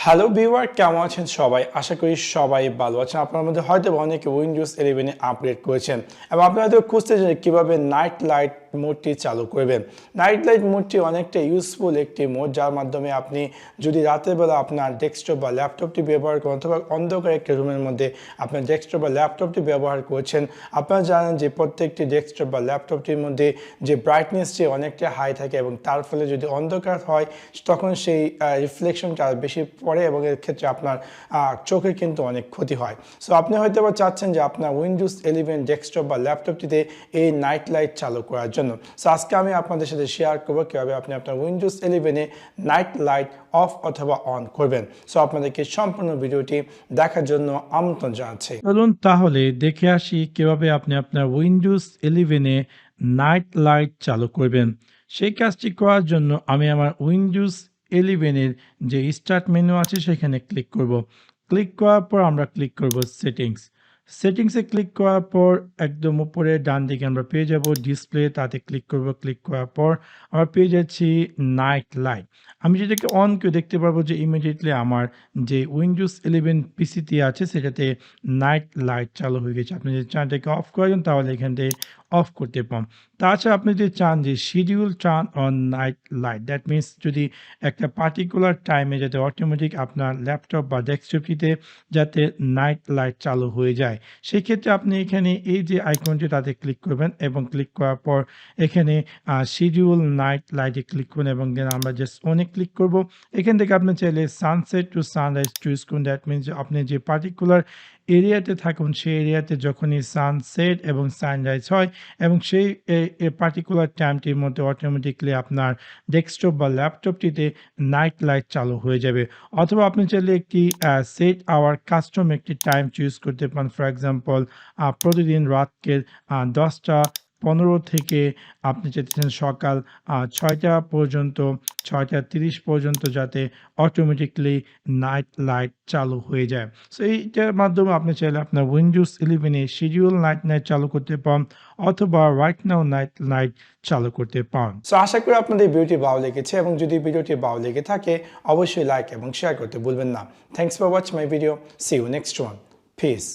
Hello viewer, কেমন আছেন সবাই? আশা করি সবাই ভালো আছেন। আপনার মধ্যে হয়তো অনেকে উইন্ডোজ 11 এ আপগ্রেড করেছেন এবং আপনারা হয়তো খুঁজতেছেন কীভাবে নাইট লাইট মোডটি চালু করবেন। নাইট লাইট মোডটি অনেকটা ইউজফুল একটি মোড, যার মাধ্যমে আপনি যদি রাতের বেলা আপনার ডেস্কটপ বা ল্যাপটপটি ব্যবহার করেন অথবা অন্ধকার একটা রুমের মধ্যে আপনার ডেস্কটপ বা ল্যাপটপটি ব্যবহার করছেন, আপনারা জানেন যে প্রত্যেকটি ডেস্কটপ বা ল্যাপটপটির মধ্যে যে ব্রাইটনেসটি অনেকটা হাই থাকে এবং তার ফলে যদি অন্ধকার হয় তখন সেই রিফ্লেকশনটা বেশি পড়ে এবং এর ক্ষেত্রে আপনার চোখের কিন্তু অনেক ক্ষতি হয়। সো আপনি হয়তো বা চাচ্ছেন যে আপনার উইন্ডোজ 11 ডেস্কটপ বা ল্যাপটপটিতে এই নাইট লাইট চালু করার জন্য। সো আজকে আমি আপনাদের সাথে শেয়ার করবো কীভাবে আপনি আপনার উইন্ডোজ 11 নাইট লাইট অফ অথবা অন করবেন। সো আপনাদেরকে সম্পূর্ণ ভিডিওটি দেখার জন্য আমন্ত্রণ জানাচ্ছি। চলুন তাহলে দেখে আসি কিভাবে আপনি আপনার উইন্ডোজ 11 নাইট লাইট চালু করবেন। সেই কাজটি করার জন্য আমি আমার উইন্ডোজ 11 এর যে স্টার্ট মেনু আছে সেখানে ক্লিক করব। ক্লিক করার পর আমরা ক্লিক করব সেটিংসে ক্লিক করার পর একদম উপরে ডান দিকে আমরা পেয়ে যাব ডিসপ্লে, তাতে ক্লিক করব। ক্লিক করার পর আমরা পেয়ে যাচ্ছি নাইট লাইট। আমি যেটাকে অন করে দেখতে পারবো যে ইমিডিয়েটলি আমার যে উইন্ডোজ 11 পিসিতে আছে সেটাতে নাইট লাইট চালু হয়ে গেছে। আপনি যদি চান এটাকে অফ করেন তাহলে এখান থেকে অফ করতে পারেন। তাছাড়া আপনি যদি চান যে schedule turn on night light, that means যদি একটা পার্টিকুলার টাইমে যাতে অটোমেটিক আপনার ল্যাপটপ বা ডেস্কটপটিতে যাতে নাইট লাইট চালু হয়ে যায়, সেক্ষেত্রে আপনি এখানে এই যে আইকনটি তাতে ক্লিক করবেন এবং ক্লিক করার পর এখানে শিডিউল নাইট লাইটে ক্লিক করুন এবং দেন আমরা জাস্ট অনে ক্লিক করব। এখান থেকে আপনি চাইলে সানসেট টু সানরাইজ চুজ করুন। দ্যাট মিনস আপনি যে পার্টিকুলার এরিয়াতে থাকুন সেই এরিয়াতে যখনই সানসেট এবং সানরাইজ হয় এবং সেই পার্টিকুলার টাইমটির মধ্যে অটোমেটিকলি আপনার ডেস্কটপ বা ল্যাপটপটিতে নাইট লাইট চালু হয়ে যাবে। অথবা আপনি চাইলে একটি সেট আওয়ার কাস্টম একটি টাইম চুজ করতে পারেন। ফর এক্সাম্পল প্রতিদিন রাতকে 10টা 15 থেকে আপনি চাইতেছেন সকাল 6টা পর্যন্ত, 6টা 30 পর্যন্ত যাতে অটোমেটিকলি নাইট লাইট চালু হয়ে যায়। সো এইটার মাধ্যমে আপনি চাইলে আপনার উইন্ডোজ 11 শিডিউল নাইট চালু করতে পারেন অথবা রাইট নাও নাইট লাইট চালু করতে পারেন। সো আশা করি আপনাদের ভিডিওটি ভালো লেগেছে এবং যদি ভিডিওটি ভালো লেগে থাকে অবশ্যই লাইক এবং শেয়ার করতে ভুলবেন না। Thanks for watching my video. See you next one. Piece.